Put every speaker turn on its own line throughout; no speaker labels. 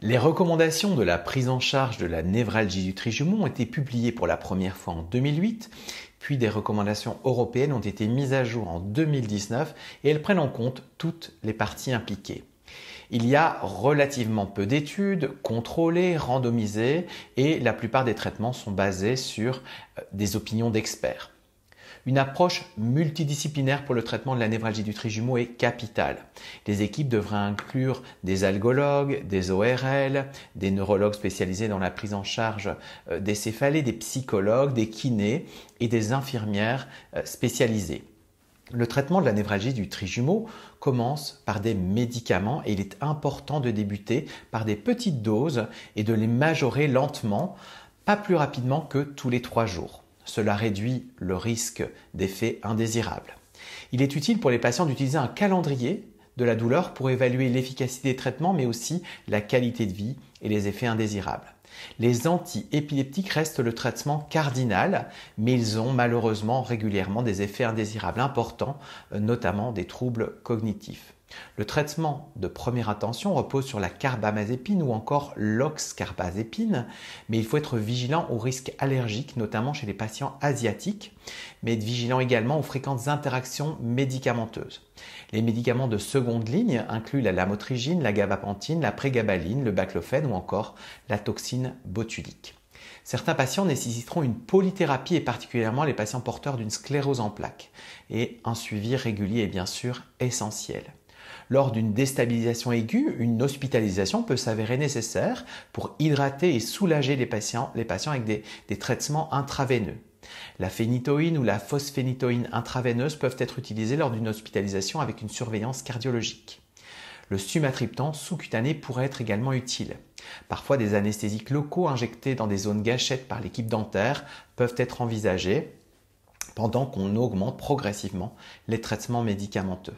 Les recommandations de la prise en charge de la névralgie du trijumeau ont été publiées pour la première fois en 2008, puis des recommandations européennes ont été mises à jour en 2019 et elles prennent en compte toutes les parties impliquées. Il y a relativement peu d'études contrôlées, randomisées et la plupart des traitements sont basés sur des opinions d'experts. Une approche multidisciplinaire pour le traitement de la névralgie du trijumeau est capitale. Les équipes devraient inclure des algologues, des ORL, des neurologues spécialisés dans la prise en charge des céphalées, des psychologues, des kinés et des infirmières spécialisées. Le traitement de la névralgie du trijumeau commence par des médicaments et il est important de débuter par des petites doses et de les majorer lentement, pas plus rapidement que tous les 3 jours. Cela réduit le risque d'effets indésirables. Il est utile pour les patients d'utiliser un calendrier de la douleur pour évaluer l'efficacité des traitements mais aussi la qualité de vie et les effets indésirables. Les antiépileptiques restent le traitement cardinal, mais ils ont malheureusement régulièrement des effets indésirables importants, notamment des troubles cognitifs. Le traitement de première intention repose sur la carbamazépine ou encore l'oxcarbazépine, mais il faut être vigilant aux risques allergiques, notamment chez les patients asiatiques, mais être vigilant également aux fréquentes interactions médicamenteuses. Les médicaments de seconde ligne incluent la lamotrigine, la gabapentine, la prégabaline, le baclofène ou encore la toxine botulique. Certains patients nécessiteront une polythérapie et particulièrement les patients porteurs d'une sclérose en plaques et un suivi régulier est bien sûr essentiel. Lors d'une déstabilisation aiguë, une hospitalisation peut s'avérer nécessaire pour hydrater et soulager les patients avec des traitements intraveineux. La phénitoïne ou la phosphénitoïne intraveineuse peuvent être utilisées lors d'une hospitalisation avec une surveillance cardiologique. Le sumatriptan sous-cutané pourrait être également utile. Parfois, des anesthésiques locaux injectés dans des zones gâchettes par l'équipe dentaire peuvent être envisagés pendant qu'on augmente progressivement les traitements médicamenteux.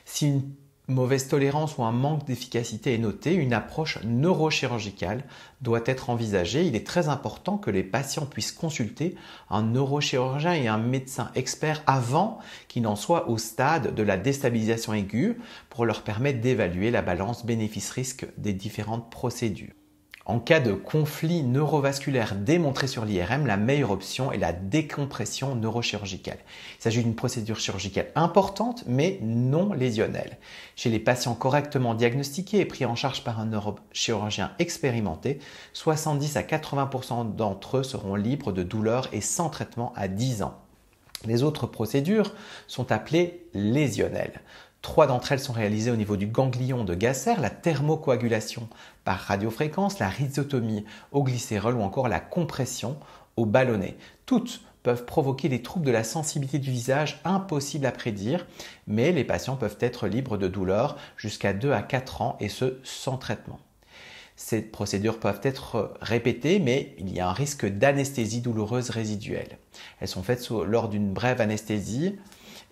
Si une mauvaise tolérance ou un manque d'efficacité est noté, une approche neurochirurgicale doit être envisagée. Il est très important que les patients puissent consulter un neurochirurgien et un médecin expert avant qu'ils n'en soient au stade de la déstabilisation aiguë pour leur permettre d'évaluer la balance bénéfice-risque des différentes procédures. En cas de conflit neurovasculaire démontré sur l'IRM, la meilleure option est la décompression neurochirurgicale. Il s'agit d'une procédure chirurgicale importante mais non lésionnelle. Chez les patients correctement diagnostiqués et pris en charge par un neurochirurgien expérimenté, 70 à 80% d'entre eux seront libres de douleur et sans traitement à 10 ans. Les autres procédures sont appelées lésionnelles. 3 d'entre elles sont réalisées au niveau du ganglion de Gasser, la thermocoagulation par radiofréquence, la rhizotomie au glycérol ou encore la compression au ballonnet. Toutes peuvent provoquer des troubles de la sensibilité du visage impossibles à prédire, mais les patients peuvent être libres de douleur jusqu'à 2 à 4 ans et ce sans traitement. Ces procédures peuvent être répétées, mais il y a un risque d'anesthésie douloureuse résiduelle. Elles sont faites lors d'une brève anesthésie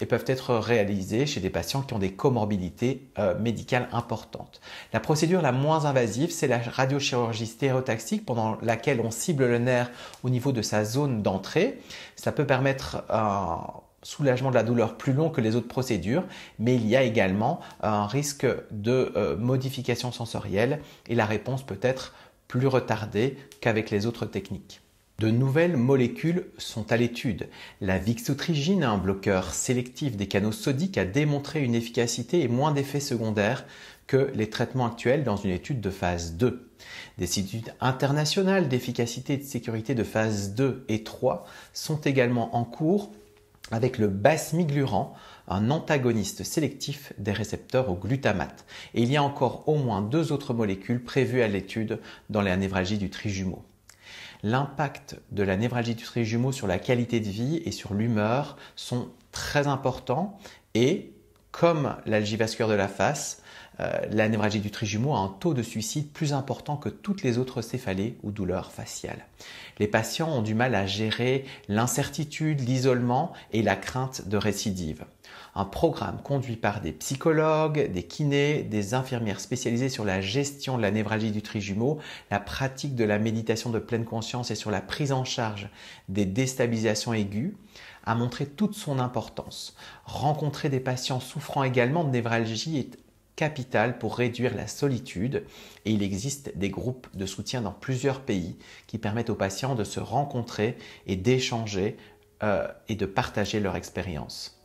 et peuvent être réalisées chez des patients qui ont des comorbidités médicales importantes. La procédure la moins invasive, c'est la radiochirurgie stéréotaxique pendant laquelle on cible le nerf au niveau de sa zone d'entrée. Ça peut permettre un soulagement de la douleur plus long que les autres procédures, mais il y a également un risque de modification sensorielle et la réponse peut être plus retardée qu'avec les autres techniques. De nouvelles molécules sont à l'étude. La vixotrigine, un bloqueur sélectif des canaux sodiques, a démontré une efficacité et moins d'effets secondaires que les traitements actuels dans une étude de phase 2. Des études internationales d'efficacité et de sécurité de phase 2 et 3 sont également en cours avec le basmigluran, un antagoniste sélectif des récepteurs au glutamate. Et il y a encore au moins 2 autres molécules prévues à l'étude dans la névralgie du trijumeau. L'impact de la névralgie du trijumeau sur la qualité de vie et sur l'humeur sont très importants et comme l'algie vasculaire de la face, la névralgie du trijumeau a un taux de suicide plus important que toutes les autres céphalées ou douleurs faciales. Les patients ont du mal à gérer l'incertitude, l'isolement et la crainte de récidive. Un programme conduit par des psychologues, des kinés, des infirmières spécialisées sur la gestion de la névralgie du trijumeau, la pratique de la méditation de pleine conscience et sur la prise en charge des déstabilisations aiguës, a montré toute son importance. Rencontrer des patients souffrant également de névralgie est capital pour réduire la solitude et il existe des groupes de soutien dans plusieurs pays qui permettent aux patients de se rencontrer et d'échanger et de partager leur expérience.